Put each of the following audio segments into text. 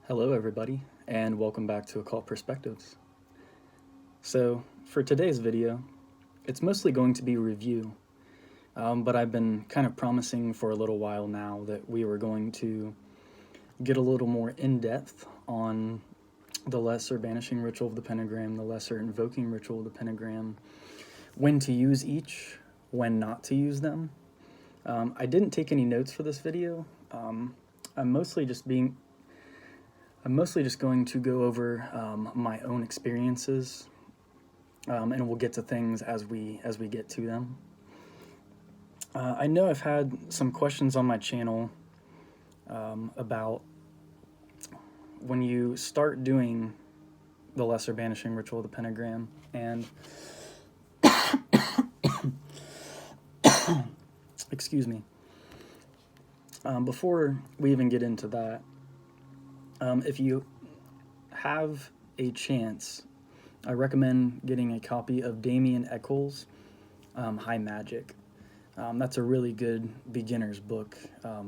Hello everybody, and welcome back to Occult Perspectives. So, for today's video, it's mostly going to be a review, but I've been kind of promising for a little while now that we were going to get a little more in-depth on the lesser banishing ritual of the pentagram, the lesser invoking ritual of the pentagram, when to use each, when not to use them. I didn't take any notes for this video. I'm mostly just going to go over my own experiences, and we'll get to things as we get to them. I know I've had some questions on my channel about when you start doing the lesser banishing ritual of the pentagram, and excuse me. Before we even get into that, if you have a chance, I recommend getting a copy of Damien Eccles' High Magic. That's a really good beginner's book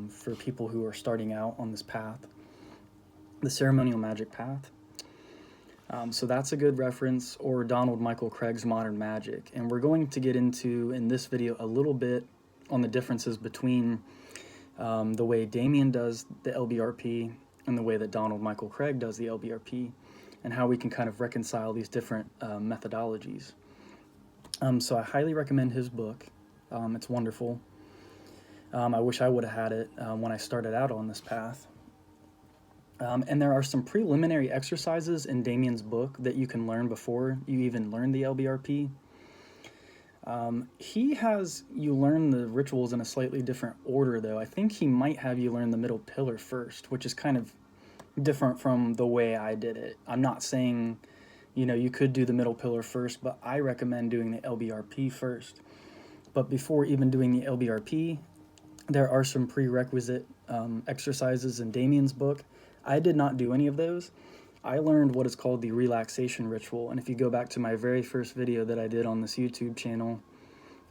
for people who are starting out on this path, the ceremonial magic path. So that's a good reference, or Donald Michael Craig's Modern Magic. And we're going to get into, in this video, a little bit on the differences between the way Damien does the LBRP and the way that Donald Michael Craig does the LBRP, and how we can kind of reconcile these different methodologies. So I highly recommend his book. It's wonderful. I wish I would have had it when I started out on this path. And there are some preliminary exercises in Damien's book that you can learn before you even learn the LBRP. He has you learn the rituals in a slightly different order, though. I think he might have you learn the middle pillar first, which is kind of different from the way I did it. I'm not saying, you could do the middle pillar first, but I recommend doing the LBRP first. But before even doing the LBRP, there are some prerequisite exercises in Damien's book. I did not do any of those. I learned what is called the Relaxation Ritual, and if you go back to my very first video that I did on this YouTube channel,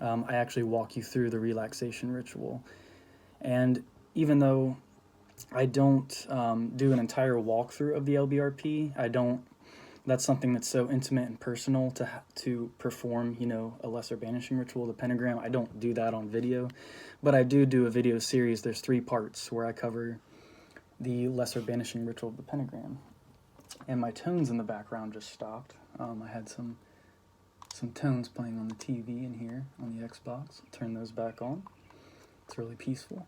I actually walk you through the Relaxation Ritual. And even though I don't do an entire walkthrough of the LBRP, that's something that's so intimate and personal to perform, a lesser banishing ritual, the pentagram. I don't do that on video, but I do a video series. There's 3 parts where I cover the lesser banishing ritual of the pentagram. And my tones in the background just stopped. I had some tones playing on the TV in here on the Xbox. I'll turn those back on. It's really peaceful.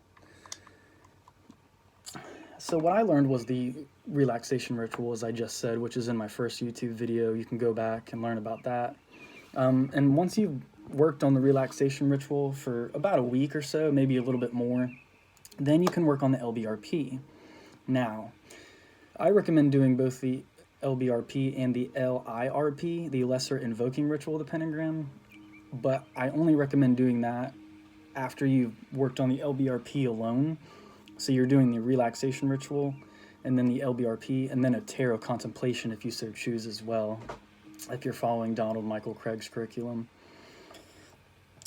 So what I learned was the relaxation ritual, as I just said, which is in my first YouTube video. You can go back and learn about that. And once you've worked on the relaxation ritual for about a week or so, maybe a little bit more, then you can work on the LBRP. Now, I recommend doing both the LBRP and the LIRP, the lesser invoking ritual of the pentagram, but I only recommend doing that after you've worked on the LBRP alone. So you're doing the relaxation ritual, and then the LBRP, and then a tarot contemplation if you so choose as well, if you're following Donald Michael Craig's curriculum.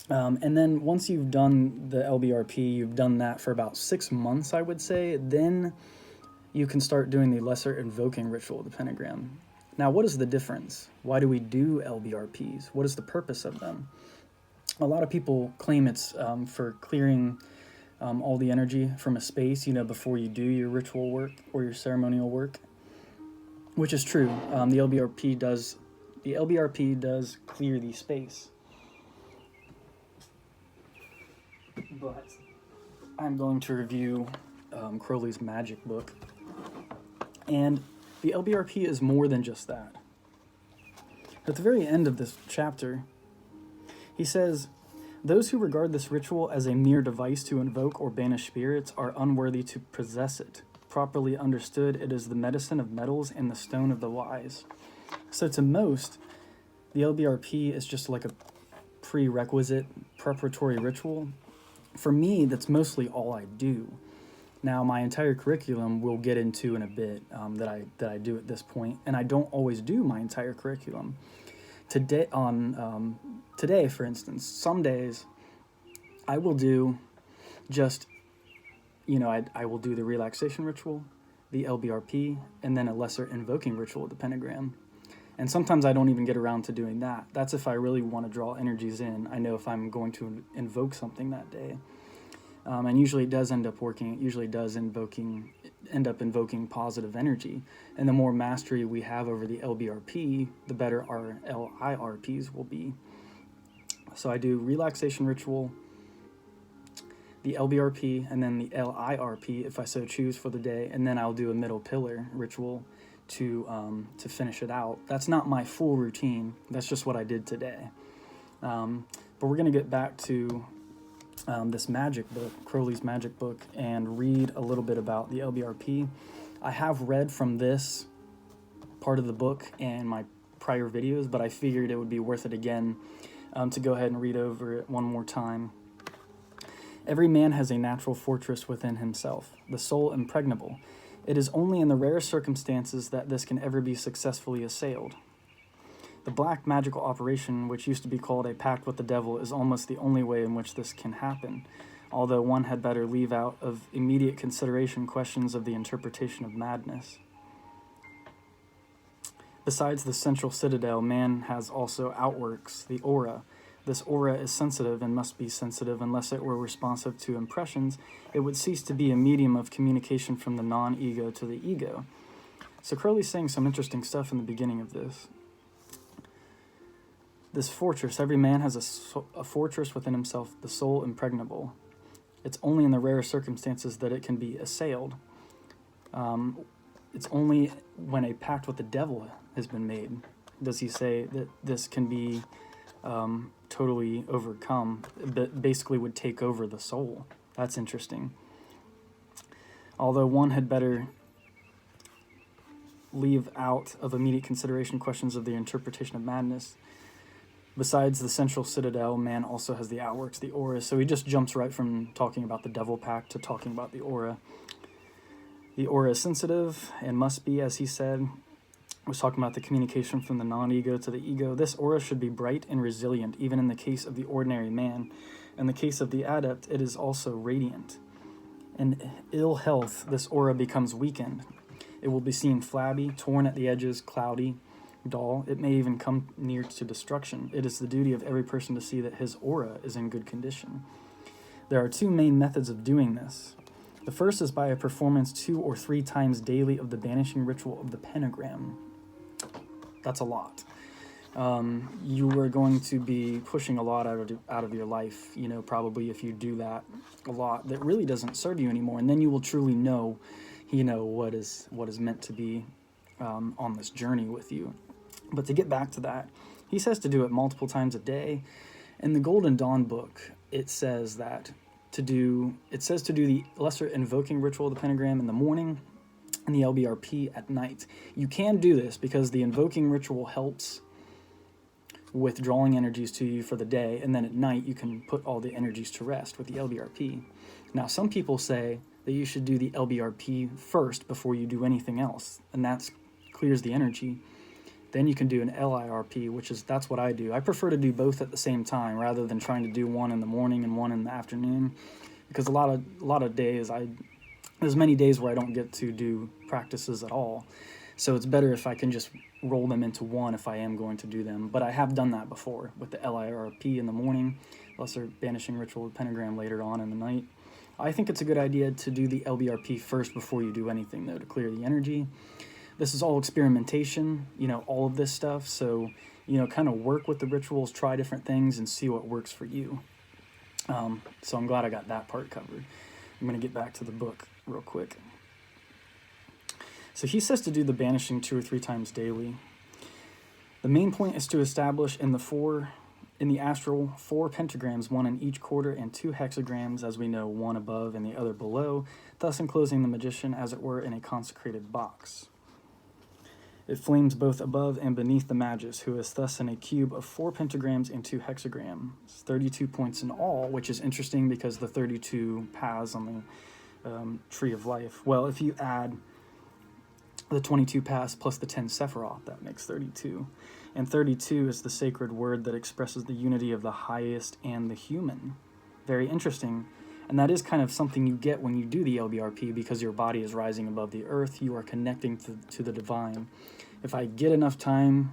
And then once you've done the LBRP, you've done that for about 6 months, I would say, then you can start doing the lesser invoking ritual of the pentagram. Now, what is the difference? Why do we do LBRPs? What is the purpose of them? A lot of people claim it's for clearing all the energy from a space, before you do your ritual work or your ceremonial work, which is true. The LBRP does clear the space. But I'm going to review Crowley's magic book. And the LBRP is more than just that. At the very end of this chapter, he says, "Those who regard this ritual as a mere device to invoke or banish spirits are unworthy to possess it. Properly understood, it is the medicine of metals and the stone of the wise." So to most, the LBRP is just like a prerequisite preparatory ritual. For me, that's mostly all I do. Now, my entire curriculum we'll get into in a bit that I do at this point, and I don't always do my entire curriculum. Today, for instance, some days I will do just, I will do the relaxation ritual, the LBRP, and then a lesser invoking ritual with the pentagram. And sometimes I don't even get around to doing that. That's if I really want to draw energies in. I know if I'm going to invoke something that day. And usually it does end up working. It usually does end up invoking positive energy. And the more mastery we have over the LBRP, the better our LIRPs will be. So I do relaxation ritual, the LBRP, and then the LIRP if I so choose for the day, and then I'll do a middle pillar ritual to finish it out. That's not my full routine. That's just what I did today. But we're going to get back to this magic book, Crowley's magic book, and read a little bit about the LBRP. I have read from this part of the book in my prior videos, but I figured it would be worth it again to go ahead and read over it one more time. Every man has a natural fortress within himself, the soul impregnable. It is only in the rare circumstances that this can ever be successfully assailed. The black magical operation, which used to be called a pact with the devil, is almost the only way in which this can happen, although one had better leave out of immediate consideration questions of the interpretation of madness. Besides the central citadel, man has also outworks, the aura. This aura is sensitive and must be sensitive. Unless it were responsive to impressions, it would cease to be a medium of communication from the non-ego to the ego. So Crowley's saying some interesting stuff in the beginning of this. This fortress, every man has a fortress within himself, the soul impregnable. It's only in the rare circumstances that it can be assailed. It's only when a pact with the devil has been made does he say that this can be totally overcome, but basically would take over the soul. That's interesting. Although one had better leave out of immediate consideration questions of the interpretation of madness. Besides the central citadel, man also has the outworks, the aura. So he just jumps right from talking about the devil pact to talking about the aura. The aura is sensitive and must be, as he said. Was talking about the communication from the non-ego to the ego. This aura should be bright and resilient, even in the case of the ordinary man. In the case of the adept, it is also radiant. In ill health, this aura becomes weakened. It will be seen flabby, torn at the edges, cloudy, dull. It may even come near to destruction. It is the duty of every person to see that his aura is in good condition. There are two main methods of doing this. The first is by a performance 2 or 3 times daily of the banishing ritual of the Pentagram. That's a lot. You are going to be pushing a lot out of your life, probably if you do that a lot, that really doesn't serve you anymore. And then you will truly know, what is meant to be on this journey with you. But to get back to that, he says to do it multiple times a day. In the Golden Dawn book, it says to do the lesser invoking ritual of the pentagram in the morning and the LBRP at night. You can do this because the invoking ritual helps with drawing energies to you for the day, and then at night you can put all the energies to rest with the LBRP. Now, some people say that you should do the LBRP first before you do anything else, and that clears the energy. Then you can do an LIRP, that's what I do. I prefer to do both at the same time rather than trying to do one in the morning and one in the afternoon, because a lot of days there's many days where I don't get to do practices at all. So it's better if I can just roll them into one if I am going to do them. But I have done that before with the LIRP in the morning, lesser banishing ritual with pentagram later on in the night. I think it's a good idea to do the LBRP first before you do anything, though, to clear the energy. This is all experimentation, all of this stuff. So, kind of work with the rituals, try different things, and see what works for you. So I'm glad I got that part covered. I'm going to get back to the book real quick. So he says to do the banishing 2 or 3 times daily. The main point is to establish in the astral 4 pentagrams, 1 in each quarter, and 2 hexagrams, as we know, 1 above and the other below, thus enclosing the magician, as it were, in a consecrated box. It flames both above and beneath the magus, who is thus in a cube of 4 pentagrams and 2 hexagrams, 32 points in all, which is interesting because the 32 paths on the tree of life. Well, if you add the 22 paths plus the 10 Sephiroth, that makes 32. And 32 is the sacred word that expresses the unity of the highest and the human. Very interesting. And that is kind of something you get when you do the LBRP, because your body is rising above the earth. You are connecting to the divine. If I get enough time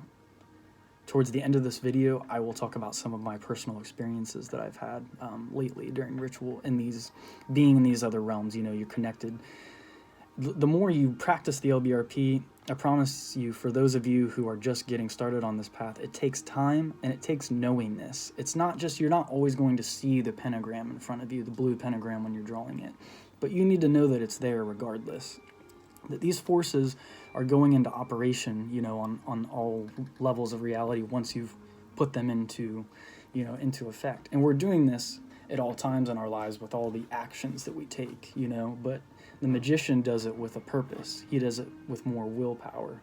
towards the end of this video, I will talk about some of my personal experiences that I've had lately during ritual, in being in these other realms. You know, you're connected. The more you practice the LBRP, I promise you, for those of you who are just getting started on this path, it takes time and it takes knowingness. It's not just, you're not always going to see the pentagram in front of you, the blue pentagram when you're drawing it, but you need to know that it's there regardless. That these forces are going into operation, you know, on all levels of reality once you've put them into, you know, into effect. And we're doing this at all times in our lives with all the actions that we take, you know, but the magician does it with a purpose. He does it with more willpower.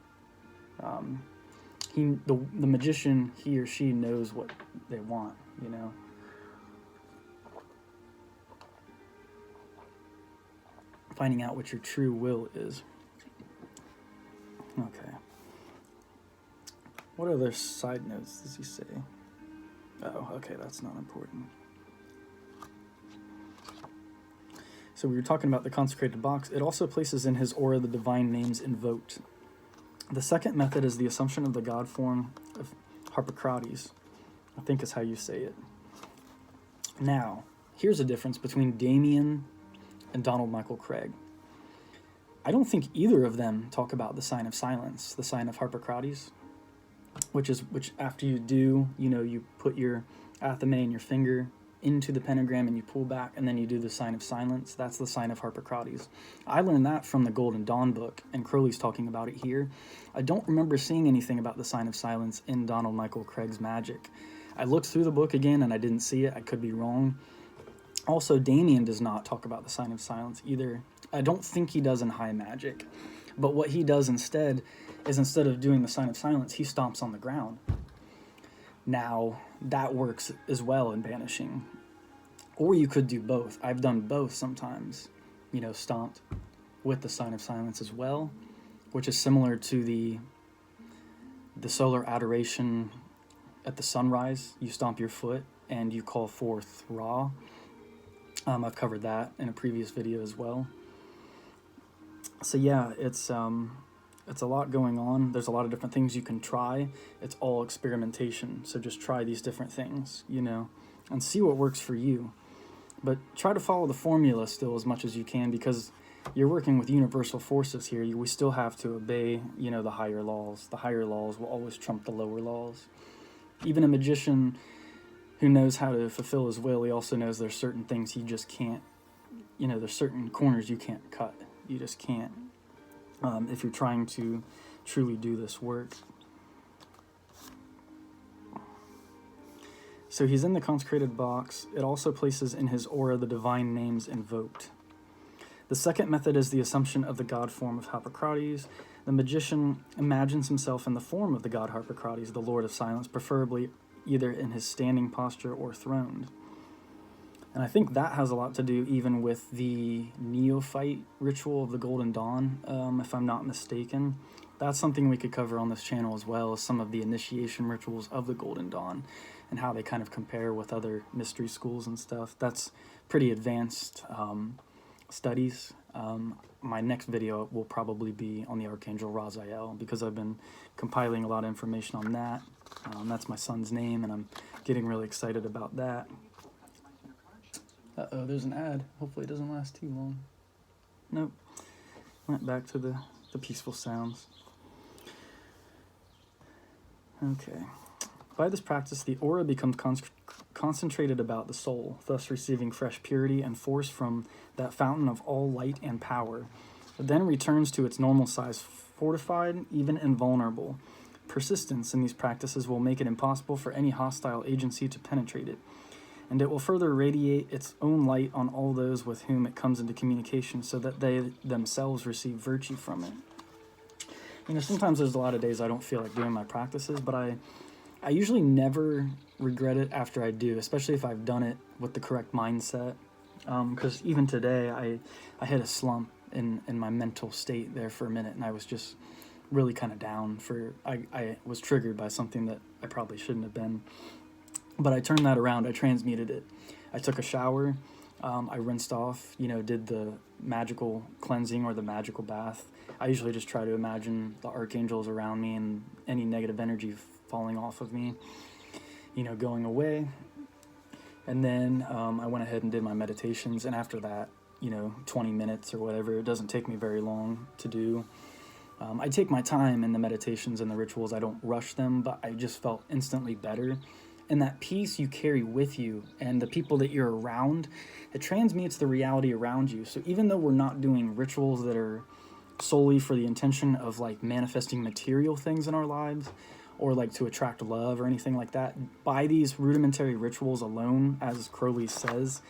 The magician, he or she knows what they want, you know. Finding out what your true will is. Okay. What other side notes does he say? Oh, okay, that's not important. So we were talking about the consecrated box. It also places in his aura the divine names invoked. The second method is the assumption of the god form of Harpocrates, I think is how you say it. Now, here's a difference between Damien and Donald Michael Craig. I don't think either of them talk about the sign of silence, the sign of Harpocrates, which after you do, you know, you put your athame and your finger into the pentagram and you pull back, and then you do the sign of silence. That's the sign of Harpocrates. I learned that from the Golden Dawn book, and Crowley's talking about it here. I don't remember seeing anything about the sign of silence in Donald Michael Craig's magic. I looked through the book again and I didn't see it. I could be wrong. Also, Damien does not talk about the sign of silence either. I don't think he does in high magic. But what he does instead is, instead of doing the sign of silence, he stomps on the ground. Now, that works as well in Banishing. Or you could do both. I've done both sometimes, you know, stomped with the sign of silence as well, which is similar to the solar adoration at the sunrise. You stomp your foot and you call forth Ra. I've covered that in a previous video as well. So yeah, it's a lot going on. There's a lot of different things you can try. It's all experimentation. So just try these different things, you know, and see what works for you. But try to follow the formula still as much as you can, because you're working with universal forces here. We still have to obey, you know, the higher laws. The higher laws will always trump the lower laws. Even a magician who knows how to fulfill his will, he also knows there's certain things he just can't, you know, there's certain corners you can't cut. You just can't. If you're trying to truly do this work. So he's in the consecrated box. It also places in his aura the divine names invoked. The second method is the assumption of the god form of Harpocrates. The magician imagines himself in the form of the god Harpocrates, the Lord of Silence, preferably either in his standing posture or throned. And I think that has a lot to do even with the neophyte ritual of the Golden Dawn, if I'm not mistaken. That's something we could cover on this channel as well, as some of the initiation rituals of the Golden Dawn and how they kind of compare with other mystery schools and stuff. That's pretty advanced studies. My next video will probably be on the Archangel Raziel, because I've been compiling a lot of information on that. That's my son's name, and I'm getting really excited about that. Uh-oh, there's an ad. Hopefully it doesn't last too long. Nope. Went back to the peaceful sounds. Okay. By this practice, the aura becomes concentrated about the soul, thus receiving fresh purity and force from that fountain of all light and power. It then returns to its normal size, fortified, even invulnerable. Persistence in these practices will make it impossible for any hostile agency to penetrate it, and it will further radiate its own light on all those with whom it comes into communication, so that they themselves receive virtue from it. You know, sometimes there's a lot of days I don't feel like doing my practices, but I usually never regret it after I do, especially if I've done it with the correct mindset. Because even today, I hit a slump in my mental state there for a minute, and I was just really kind of down. I was triggered by something that I probably shouldn't have been. But I turned that around. I transmuted it. I took a shower, I rinsed off, did the magical cleansing or the magical bath. I usually just try to imagine the archangels around me and any negative energy falling off of me, going away. And then I went ahead and did my meditations. And after that, 20 minutes or whatever, it doesn't take me very long to do. I take my time in the meditations and the rituals. I don't rush them, but I just felt instantly better. And that peace you carry with you and the people that you're around, it transmutes the reality around you. So even though we're not doing rituals that are solely for the intention of like manifesting material things in our lives or like to attract love or anything like that, by these rudimentary rituals alone, as Crowley says,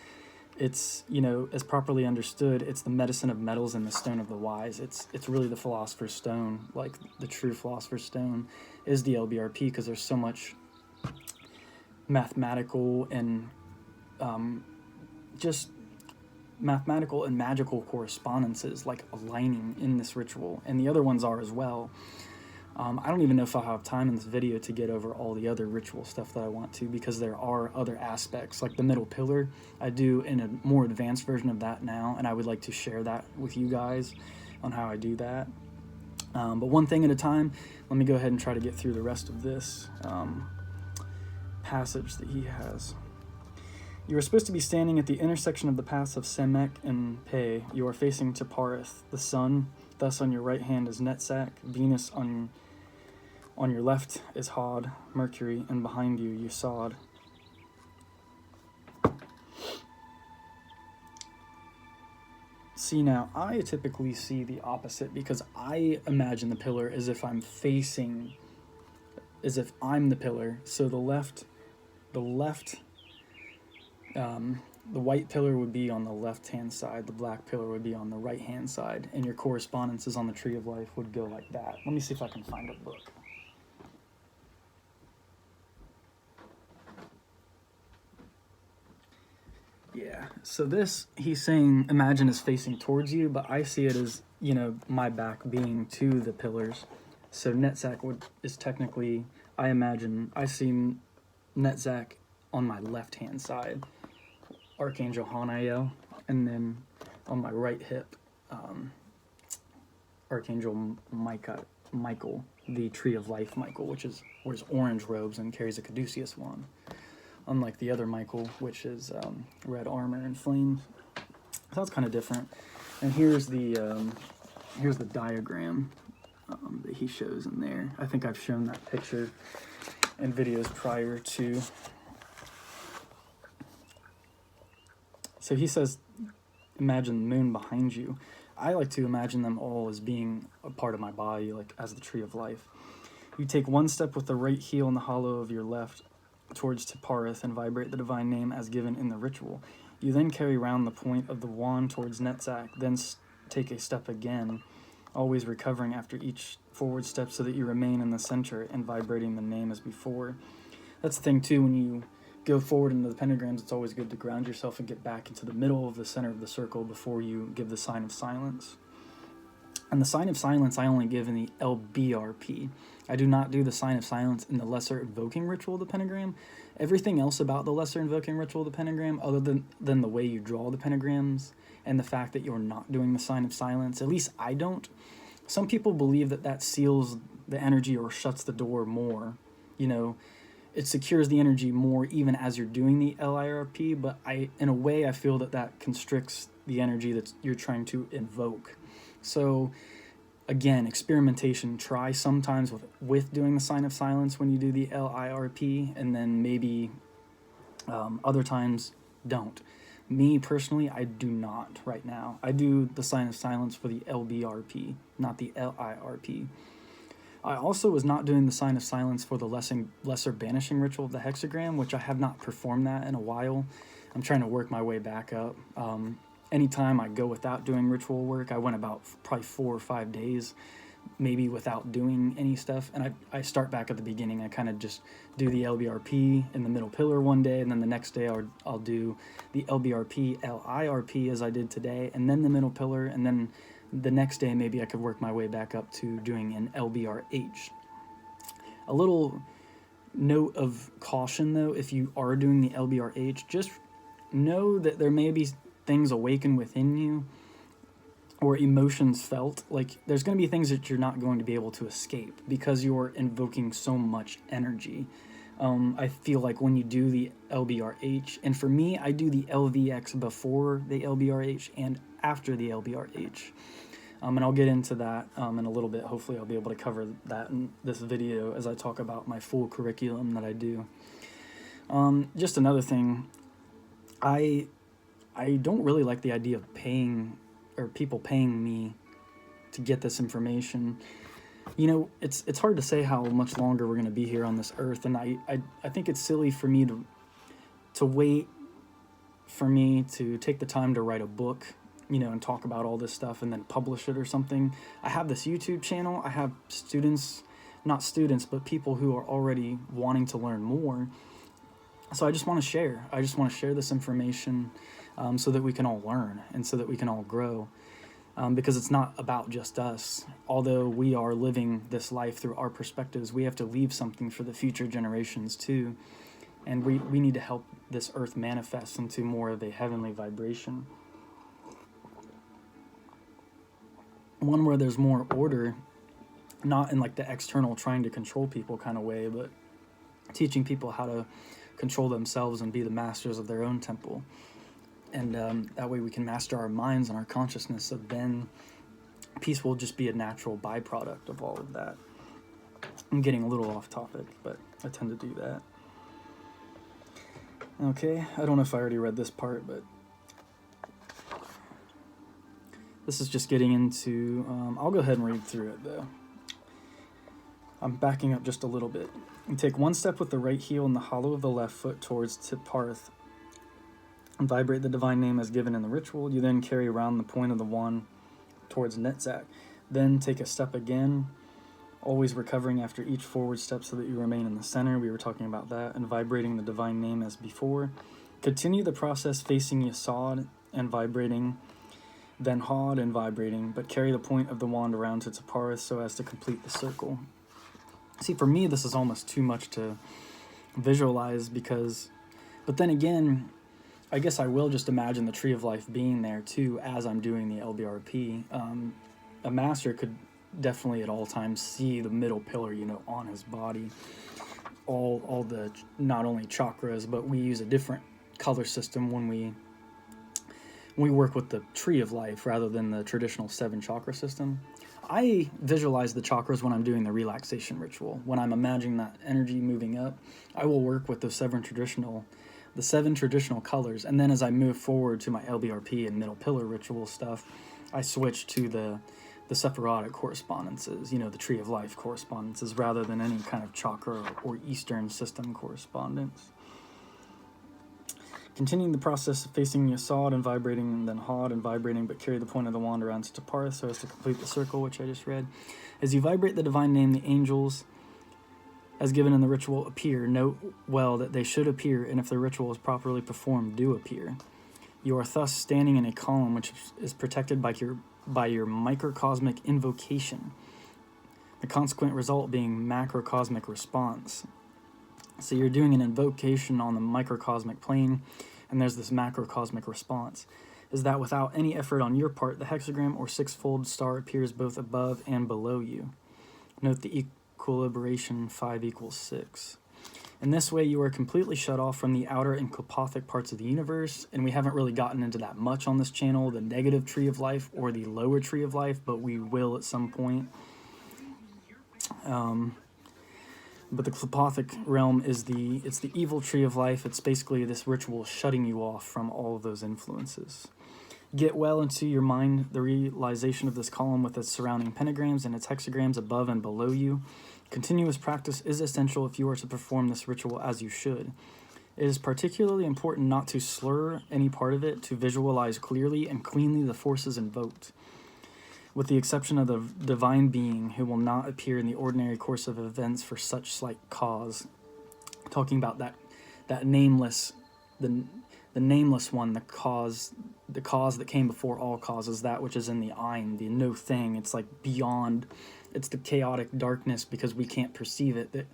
it's, as properly understood, it's the medicine of metals and the stone of the wise. It's really the philosopher's stone, like the true philosopher's stone is the LBRP, because there's so much mathematical and just mathematical and magical correspondences like aligning in this ritual, and the other ones are as well. I don't even know if I'll have time in this video to get over all the other ritual stuff that I want to, because there are other aspects like the middle pillar. I do in a more advanced version of that now, and I would like to share that with you guys on how I do that. But one thing at a time, let me go ahead and try to get through the rest of this passage that he has. You are supposed to be standing at the intersection of the paths of Semek and Pe. You are facing Taparith, the sun. Thus on your right hand is Netzach, Venus on your left is Hod, Mercury, and behind you, Yesod. See, now, I typically see the opposite, because I imagine the pillar as if I'm facing, as if I'm the pillar. So the white pillar would be on the left-hand side, the black pillar would be on the right-hand side, and your correspondences on the Tree of Life would go like that. Let me see if I can find a book. Yeah, so this, he's saying, imagine is facing towards you, but I see it as, my back being to the pillars. So Netzach is technically, I see Netzach on my left-hand side, Archangel Hanael, and then on my right hip, Archangel Michael, the Tree of Life Michael, which wears orange robes and carries a caduceus wand, unlike the other Michael, which is red armor and flames. So that's kind of different. And here's the diagram that he shows in there. I think I've shown that picture in videos prior to. So he says, imagine the moon behind you. I like to imagine them all as being a part of my body, like as the Tree of Life. You take one step with the right heel in the hollow of your left towards Taparith and vibrate the divine name as given in the ritual. You then carry round the point of the wand towards Netzach, then take a step again, always recovering after each forward step so that you remain in the center and vibrating the name as before. That's the thing too, when you go forward into the pentagrams, it's always good to ground yourself and get back into the middle of the center of the circle before you give the sign of silence. And the sign of silence I only give in the LBRP. I do not do the sign of silence in the lesser invoking ritual of the pentagram. Everything else about the lesser invoking ritual of the pentagram, other than the way you draw the pentagrams and the fact that you're not doing the sign of silence, at least I don't. Some people believe that seals the energy or shuts the door more, it secures the energy more even as you're doing the LIRP, but in a way I feel that constricts the energy that you're trying to invoke. So again, experimentation. Try sometimes with doing the sign of silence when you do the LIRP, and then maybe other times don't. Me personally, I do not right now. I do the sign of silence for the LBRP, not the LIRP. I also was not doing the sign of silence for the lesser banishing ritual of the hexagram, which I have not performed that in a while. I'm trying to work my way back up. Anytime I go without doing ritual work, I went about probably 4 or 5 days, maybe without doing any stuff. And I start back at the beginning. I kind of just do the LBRP in the middle pillar one day, and then the next day I'll do the LBRP, LIRP as I did today, and then the middle pillar, and then the next day maybe I could work my way back up to doing an LBRH. A little note of caution though, if you are doing the LBRH, just know that there may be things awakened within you or emotions felt. Like, there's going to be things that you're not going to be able to escape because you're invoking so much energy. I feel like when you do the LBRH, and for me, I do the LVX before the LBRH and after the LBRH. And I'll get into that in a little bit. Hopefully I'll be able to cover that in this video as I talk about my full curriculum that I do. Just another thing, I don't really like the idea of paying, or people paying me to get this information. You know, it's hard to say how much longer we're going to be here on this earth, and I think it's silly for me to wait for me to take the time to write a book, you know, and talk about all this stuff and then publish it or something. I have this YouTube channel. I have students, not students, but people who are already wanting to learn more. So I just want to share. I just want to share this information so that we can all learn and so that we can all grow. Because it's not about just us. Although we are living this life through our perspectives, we have to leave something for the future generations too. And we need to help this earth manifest into more of a heavenly vibration. One where there's more order, not in like the external trying to control people kind of way, but teaching people how to control themselves and be the masters of their own temple. And that way we can master our minds and our consciousness, so then peace will just be a natural byproduct of all of that. I'm getting a little off topic, but I tend to do that. Okay, I don't know if I already read this part, but this is just getting into, I'll go ahead and read through it though. I'm backing up just a little bit. You take one step with the right heel in the hollow of the left foot towards Tiparth, and vibrate the divine name as given in the ritual. You then carry around the point of the wand towards Netzach. Then take a step again, always recovering after each forward step so that you remain in the center. We were talking about that. And vibrating the divine name as before. Continue the process facing Yesod and vibrating, then Hod and vibrating, but carry the point of the wand around to Tiparth so as to complete the circle. See, for me, this is almost too much to visualize but then again, I guess I will just imagine the Tree of Life being there too as I'm doing the LBRP. A master could definitely at all times see the middle pillar, you know, on his body. All the, not only chakras, but we use a different color system when we work with the Tree of Life rather than the traditional 7 chakra system. I visualize the chakras when I'm doing the relaxation ritual. When I'm imagining that energy moving up, I will work with the 7 traditional colors, and then as I move forward to my LBRP and middle pillar ritual stuff, I switch to the Sephirotic correspondences, you know, the Tree of Life correspondences, rather than any kind of chakra or Eastern system correspondence. Continuing the process of facing Yesod and vibrating, and then Hod and vibrating, but carry the point of the wand around to Tiparth so as to complete the circle, which I just read. As you vibrate the divine name, the angels, as given in the ritual, appear. Note well that they should appear, and if the ritual is properly performed, do appear. You are thus standing in a column which is protected by your microcosmic invocation, the consequent result being macrocosmic response. So you're doing an invocation on the microcosmic plane, and there's this macrocosmic response. Is that without any effort on your part, the hexagram or 6-fold star appears both above and below you. Note the equilibration 5 equals 6. In this way, you are completely shut off from the outer and Klopothic parts of the universe, and we haven't really gotten into that much on this channel, the negative Tree of Life or the lower Tree of Life, but we will at some point. But the Klopothic realm is the evil Tree of Life. It's basically this ritual shutting you off from all of those influences. Get well into your mind the realization of this column with its surrounding pentagrams and its hexagrams above and below you. Continuous practice is essential if you are to perform this ritual as you should. It is particularly important not to slur any part of it, to visualize clearly and cleanly the forces invoked, with the exception of the divine being who will not appear in the ordinary course of events for such slight cause. Talking about that nameless, the nameless one, the cause that came before all causes, that which is in the Ein, the no thing. It's like beyond, it's the chaotic darkness because we can't perceive it. That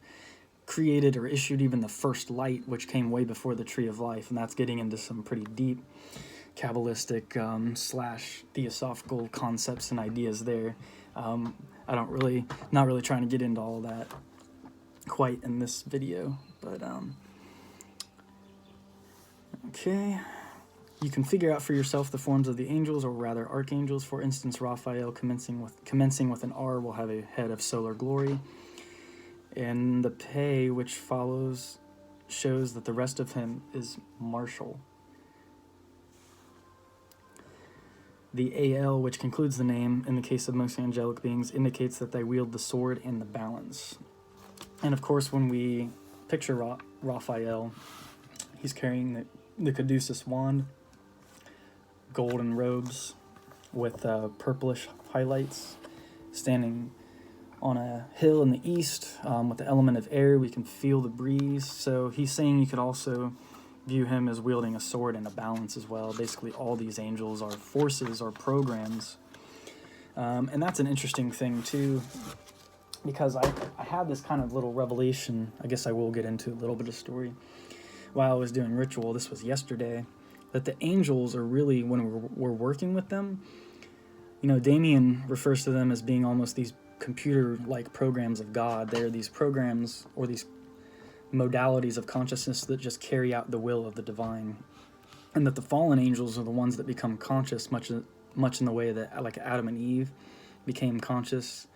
created or issued even the first light, which came way before the Tree of Life, and that's getting into some pretty deep Kabbalistic slash theosophical concepts and ideas there. Not really trying to get into all that quite in this video, but okay. You can figure out for yourself the forms of the angels, or rather archangels. For instance, Raphael, commencing with an R, will have a head of solar glory, and the Pe, which follows, shows that the rest of him is martial. The AL, which concludes the name in the case of most angelic beings, indicates that they wield the sword and the balance. And of course, when we picture Raphael, he's carrying the caduceus wand, golden robes with purplish highlights, standing on a hill in the east with the element of air. We can feel the breeze. So he's saying you could also view him as wielding a sword and a balance as well. Basically, all these angels are forces or programs. And that's an interesting thing, too, because I had this kind of little revelation. I guess I will get into a little bit of story. While I was doing ritual, this was yesterday, that the angels are really, when we're working with them, you know, Damien refers to them as being almost these computer-like programs of God. They're these programs or these modalities of consciousness that just carry out the will of the divine, and that the fallen angels are the ones that become conscious, much in the way that like Adam and Eve became conscious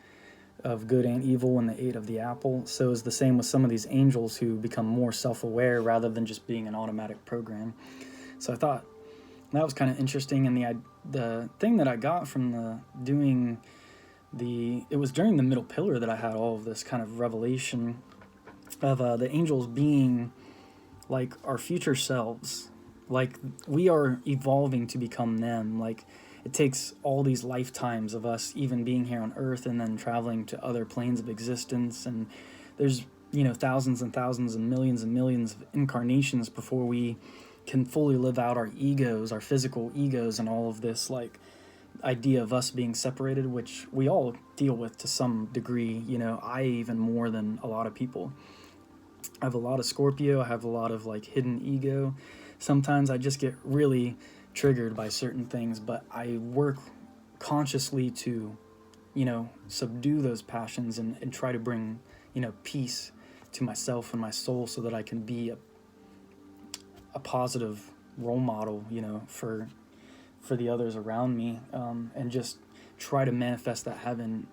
of good and evil when they ate of the apple. So it's the same with some of these angels who become more self-aware rather than just being an automatic program. So I thought that was kind of interesting, and the thing that I got from it was during the middle pillar that I had all of this kind of revelation of the angels being like our future selves. Like, we are evolving to become them. Like, it takes all these lifetimes of us even being here on Earth and then traveling to other planes of existence, and there's, you know, thousands and thousands and millions of incarnations before we can fully live out our egos, our physical egos, and all of this like idea of us being separated, which we all deal with to some degree. You know, I even more than a lot of people. I have a lot of Scorpio. I have a lot of like hidden ego. Sometimes I just get really triggered by certain things, but I work consciously to, you know, subdue those passions and try to bring, you know, peace to myself and my soul, so that I can be a positive role model, you know, for the others around me, and just try to manifest that heaven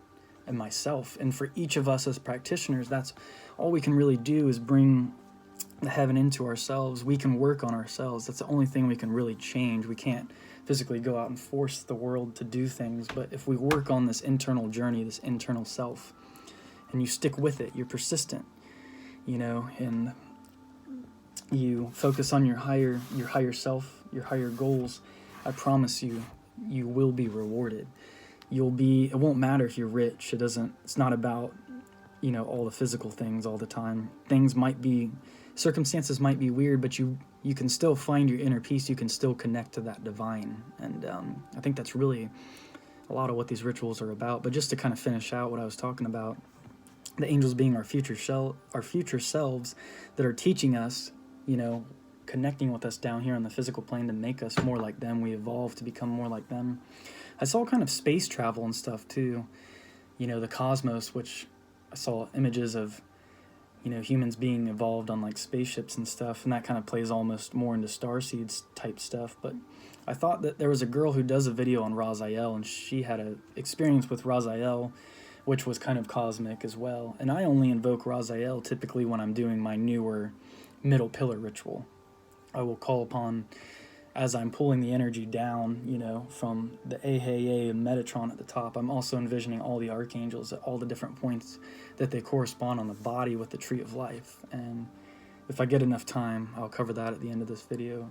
in myself. And for each of us as practitioners, that's all we can really do, is bring the heaven into ourselves. We can work on ourselves. That's the only thing we can really change. We can't physically go out and force the world to do things, but if we work on this internal journey, this internal self, and you stick with it, you're persistent, you know, and you focus on your higher self, your higher goals, I promise you, you will be rewarded. It won't matter if you're rich. It's not about, you know, all the physical things all the time. Circumstances might be weird, but you can still find your inner peace. You can still connect to that divine. And I think that's really a lot of what these rituals are about. But just to kind of finish out what I was talking about, the angels being our future selves that are teaching us, you know, connecting with us down here on the physical plane to make us more like them. We evolve to become more like them. I saw kind of space travel and stuff too, you know, the cosmos, which I saw images of, you know, humans being evolved on like spaceships and stuff, and that kind of plays almost more into starseeds type stuff. But I thought that there was a girl who does a video on Raziel, and she had an experience with Raziel, which was kind of cosmic as well. And I only invoke Raziel typically when I'm doing my newer middle pillar ritual. I will call upon, as I'm pulling the energy down, you know, from the Aheye and Metatron at the top, I'm also envisioning all the archangels at all the different points that they correspond on the body with the Tree of Life. And if I get enough time, I'll cover that at the end of this video.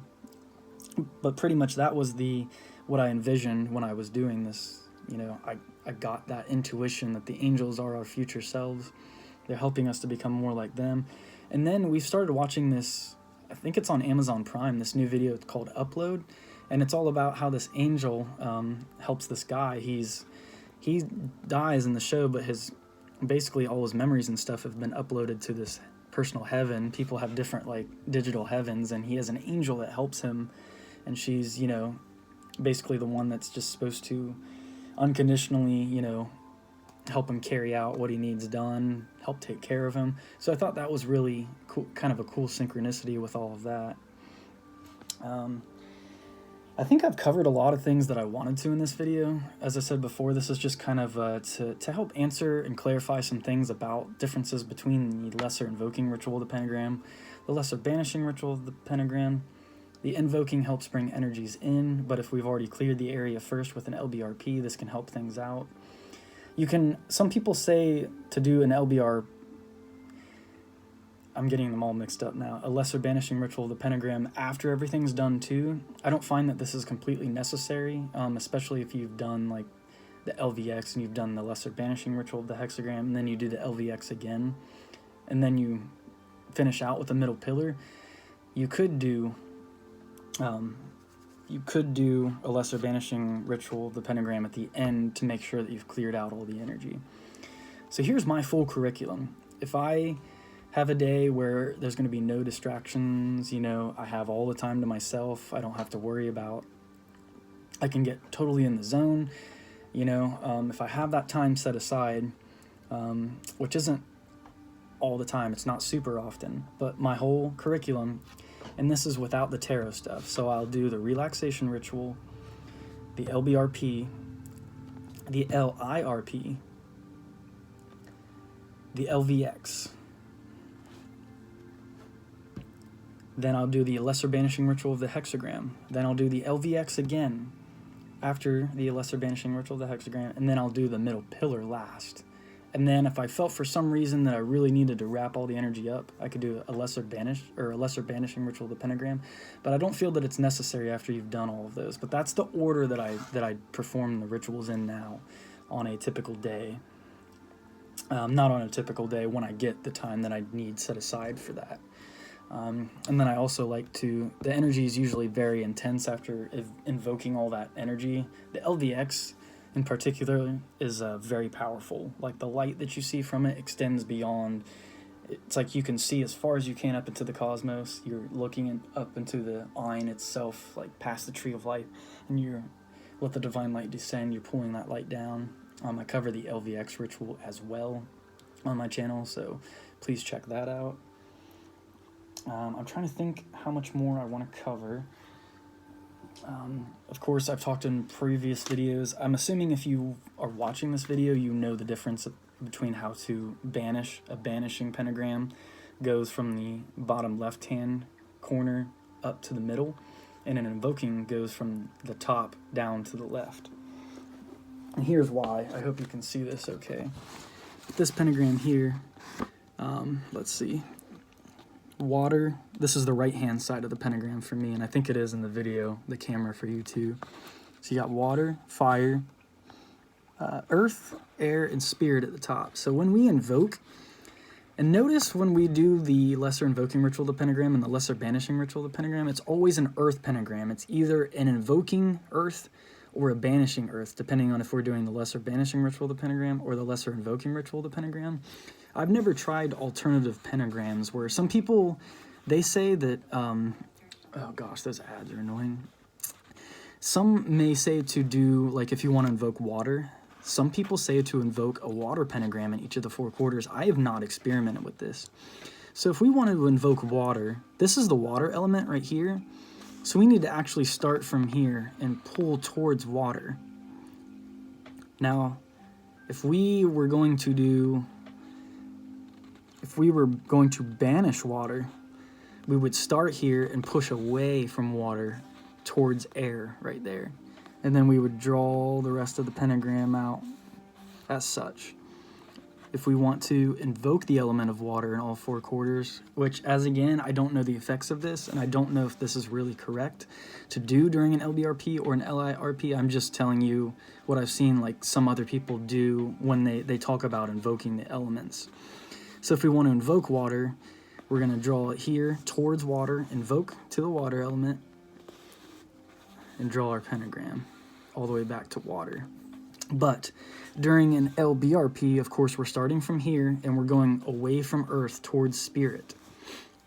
But pretty much that was what I envisioned when I was doing this. You know, I got that intuition that the angels are our future selves. They're helping us to become more like them. And then we started watching this, I think it's on Amazon Prime, this new video called Upload, and it's all about how this angel helps this guy. He dies in the show, but basically all his memories and stuff have been uploaded to this personal heaven. People have different like digital heavens, and he has an angel that helps him, and she's, you know, basically the one that's just supposed to unconditionally, you know, help him carry out what he needs done, help take care of him. So I thought that was really cool, kind of a cool synchronicity with all of that. I think I've covered a lot of things that I wanted to in this video. As I said before, this is just kind of to help answer and clarify some things about differences between the lesser invoking ritual of the pentagram, the lesser banishing ritual of the pentagram. The invoking helps bring energies in, but if we've already cleared the area first with an LBRP, this can help things out. Some people say to do an LBR, I'm getting them all mixed up now, a lesser banishing ritual of the pentagram after everything's done too. I don't find that this is completely necessary, especially if you've done like the LVX and you've done the lesser banishing ritual of the hexagram, and then you do the LVX again, and then you finish out with the middle pillar. You could do a lesser banishing ritual of the pentagram at the end to make sure that you've cleared out all the energy. So here's my full curriculum. If I have a day where there's going to be no distractions, you know, I have all the time to myself, I don't have to worry about, I can get totally in the zone, you know, if I have that time set aside, which isn't all the time, it's not super often, but my whole curriculum, and this is without the tarot stuff, so I'll do the relaxation ritual, the LBRP, the LIRP, the LVX, then I'll do the lesser banishing ritual of the hexagram, then I'll do the LVX again after the lesser banishing ritual of the hexagram, and then I'll do the middle pillar last. And then if I felt for some reason that I really needed to wrap all the energy up, I could do a lesser banishing ritual of the pentagram, but I don't feel that it's necessary after you've done all of those. But that's the order that I perform the rituals in now on a typical day. Not on a typical day, when I get the time that I need set aside for that. And then I also like to, the energy is usually very intense after invoking all that energy. The LVX in particular is very powerful. Like the light that you see from it extends beyond, it's like you can see as far as you can up into the cosmos. You're looking up into the Ein itself, like past the tree of light, and you're let the divine light descend, you're pulling that light down. I cover the LVX ritual as well on my channel, so please check that out. I'm trying to think how much more I want to cover. Of course, I've talked in previous videos. I'm assuming if you are watching this video, you know the difference between how to banish. A banishing pentagram goes from the bottom left-hand corner up to the middle, and an invoking goes from the top down to the left. And here's why. I hope you can see this okay. This pentagram here, let's see. Water, this is the right hand side of the pentagram for me, and I think it is in the video, the camera for you too. So you got water, fire, earth, air, and spirit at the top. So when we invoke, and notice when we do the lesser invoking ritual of the pentagram and the lesser banishing ritual of the pentagram, it's always an earth pentagram. It's either an invoking earth or a banishing earth, depending on if we're doing the lesser banishing ritual of the pentagram or the lesser invoking ritual of the pentagram. I've never tried alternative pentagrams where some people, they say that, oh gosh, those ads are annoying. Some may say to do, like if you want to invoke water, some people say to invoke a water pentagram in each of the 4 quarters. I have not experimented with this. So if we want to invoke water, this is the water element right here. So we need to actually start from here and pull towards water. Now, if we were going to banish water, we would start here and push away from water towards air right there. And then we would draw the rest of the pentagram out as such. If we want to invoke the element of water in all 4 quarters, which, as again, I don't know the effects of this, and I don't know if this is really correct to do during an LBRP or an LIRP. I'm just telling you what I've seen like some other people do when they talk about invoking the elements. So if we want to invoke water, we're going to draw it here towards water, invoke to the water element, and draw our pentagram all the way back to water. But during an LBRP, of course, we're starting from here and we're going away from Earth towards Spirit.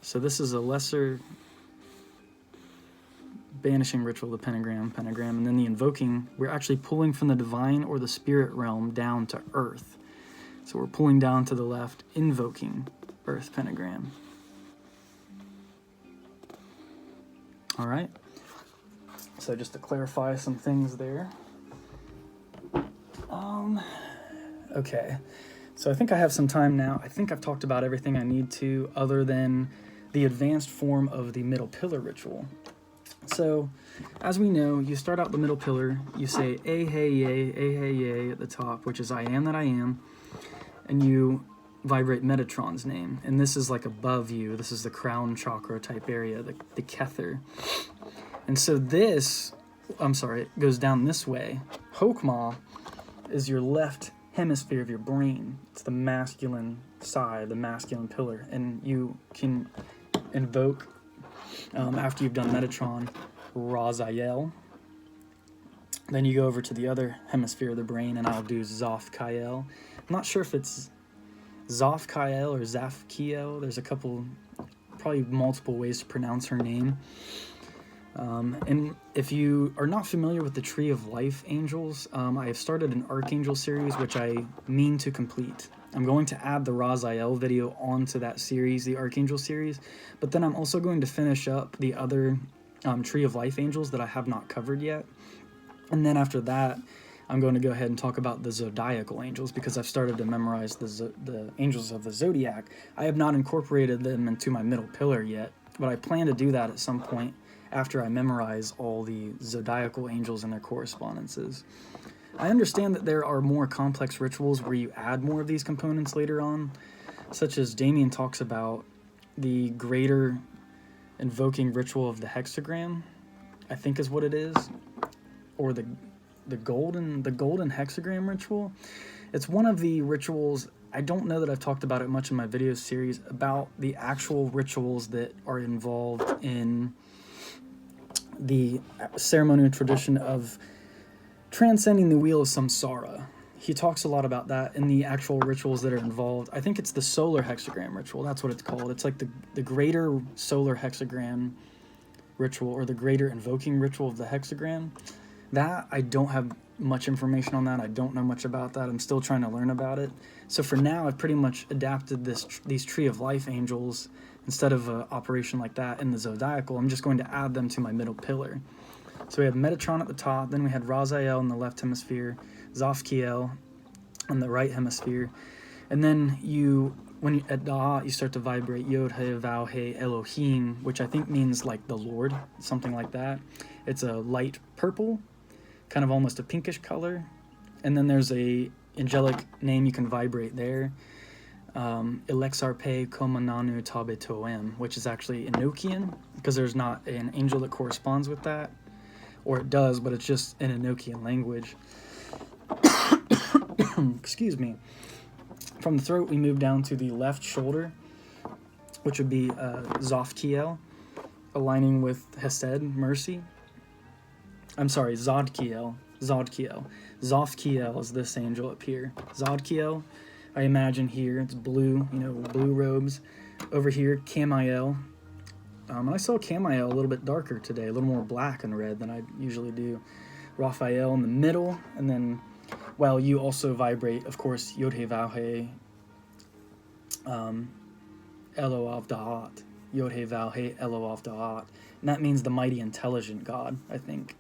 So this is a lesser Banishing Ritual, the Pentagram, and then the Invoking, we're actually pulling from the Divine or the Spirit realm down to Earth. So we're pulling down to the left, Invoking Earth Pentagram. All right. So just to clarify some things there. Okay. So I think I have some time now. I think I've talked about everything I need to, other than the advanced form of the middle pillar ritual. So, as we know, you start out the middle pillar, you say A hey yay at the top, which is I am that I am, and you vibrate Metatron's name. And this is like above you. This is the crown chakra type area, the Kether. And so this, it goes down this way. Hokmah is your left hemisphere of your brain. It's the masculine side, the masculine pillar. And you can invoke, after you've done Metatron, Raziel. Then you go over to the other hemisphere of the brain, and I'll do Zoth-Kael. I'm not sure if it's Zoth-Kael or Zafkiel. There's a couple, probably multiple ways to pronounce her name. And if you are not familiar with the Tree of Life angels, I have started an Archangel series, which I mean to complete. I'm going to add the Raziel video onto that series, the Archangel series, but then I'm also going to finish up the other Tree of Life angels that I have not covered yet. And then after that, I'm going to go ahead and talk about the zodiacal angels, because I've started to memorize the angels of the zodiac. I have not incorporated them into my middle pillar yet, but I plan to do that at some point after I memorize all the zodiacal angels and their correspondences. I understand that there are more complex rituals where you add more of these components later on, such as Damien talks about the greater invoking ritual of the hexagram, I think is what it is, or the golden hexagram ritual. It's one of the rituals. I don't know that I've talked about it much in my video series about the actual rituals that are involved in the ceremonial tradition of transcending the wheel of samsara. He talks a lot about that in the actual rituals that are involved. I think it's the solar hexagram ritual. That's what it's called. It's like the greater solar hexagram ritual, or the greater invoking ritual of the hexagram. That, I don't have much information on that. I don't know much about that. I'm still trying to learn about it. So for now, I've pretty much adapted these Tree of Life angels. Instead of an operation like that in the zodiacal, I'm just going to add them to my middle pillar. So we have Metatron at the top, then we had Raziel in the left hemisphere, Zothkiel in the right hemisphere, and then at Da'at, you start to vibrate Yod He Vav He Elohim, which I think means like the Lord, something like that. It's a light purple, kind of almost a pinkish color, and then there's a angelic name you can vibrate there. LBRP Komananu Tabe Toem, which is actually Enochian, because there's not an angel that corresponds with that, or it does, but it's just in Enochian language. Excuse me. From the throat, we move down to the left shoulder, which would be Zothkiel, aligning with Hesed, mercy. I'm sorry, Zodkiel. Zothkiel is this angel up here. Zodkiel, I imagine here, it's blue, blue robes. Over here, Camiel. And I saw Camiel a little bit darker today, a little more black and red than I usually do. Raphael in the middle, and then, well, you also vibrate, of course, Yod He Vav He Eloav Da'at. Yod He Vav He Eloav Da'at. And that means the mighty intelligent God, I think.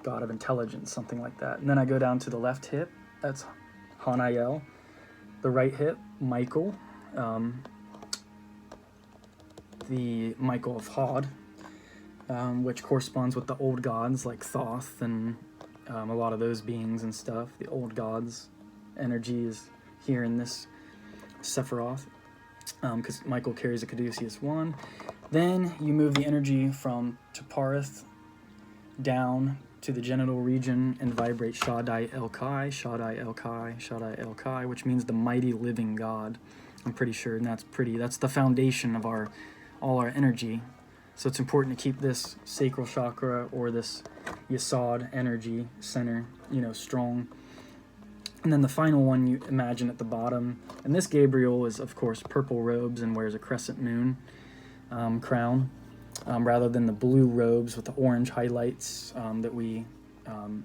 God of intelligence, something like that. And then I go down to the left hip, that's Hanael. The right hip, Michael, the Michael of Hod, which corresponds with the old gods like Thoth and a lot of those beings and stuff. The old gods' energy is here in this Sephiroth, because Michael carries a Caduceus 1. Then you move the energy from Taparith down to the genital region and vibrate Shaddai El Kai, Shaddai El Kai, Shaddai El Kai, which means the mighty living God. I'm pretty sure, and that's the foundation of all our energy. So it's important to keep this sacral chakra, or this Yesod energy center, strong. And then the final one you imagine at the bottom. And this Gabriel is, of course, purple robes and wears a crescent moon crown, rather than the blue robes with the orange highlights that we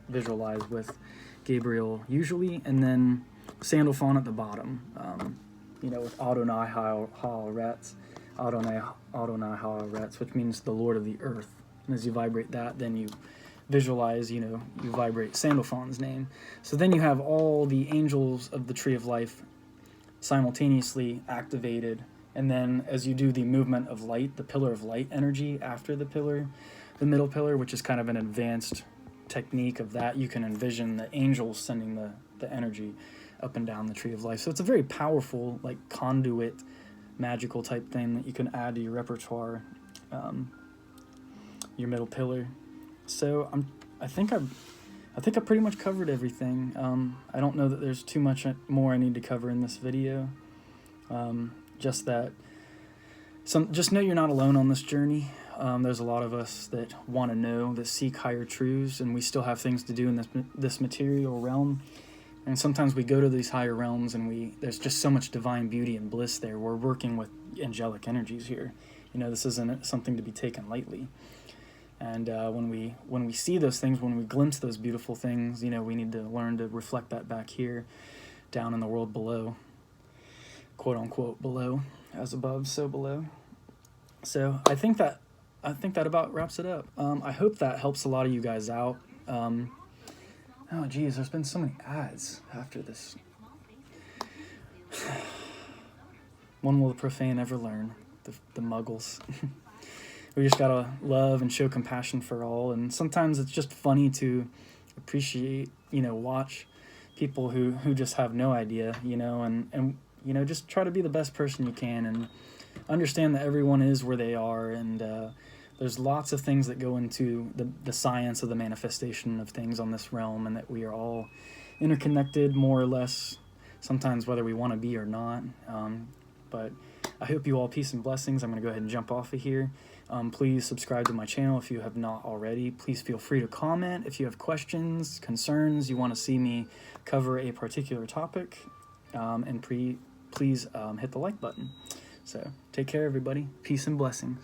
visualize with Gabriel usually. And then Sandalphon at the bottom, with Adonai Ha'aretz, which means the Lord of the earth. And as you vibrate that, then you visualize, you vibrate Sandalphon's name. So then you have all the angels of the Tree of Life simultaneously activated. And then as you do the movement of light, the pillar of light energy after the middle pillar, which is kind of an advanced technique of that, you can envision the angels sending the energy up and down the Tree of Life. So it's a very powerful, like, conduit, magical type thing that you can add to your repertoire, your middle pillar. So I think I pretty much covered everything. I don't know that there's too much more I need to cover in this video. Just know you're not alone on this journey. There's a lot of us that want to know, that seek higher truths, and we still have things to do in this material realm. And sometimes we go to these higher realms and there's just so much divine beauty and bliss there. We're working with angelic energies here. This isn't something to be taken lightly. And when we see those things, when we glimpse those beautiful things, we need to learn to reflect that back here, down in the world below, quote unquote below, as above, so below. So I think that about wraps it up. I hope that helps a lot of you guys out. Oh geez, there's been so many ads after this. When will the profane ever learn? The muggles. We just gotta love and show compassion for all, and sometimes it's just funny to appreciate, watch people who just have no idea, and just try to be the best person you can, and understand that everyone is where they are, and there's lots of things that go into the science of the manifestation of things on this realm, and that we are all interconnected, more or less, sometimes whether we want to be or not. But I hope you all peace and blessings. I'm going to go ahead and jump off of here. Please subscribe to my channel if you have not already. Please feel free to comment if you have questions, concerns, you want to see me cover a particular topic, and please hit the like button. So take care, everybody. Peace and blessings.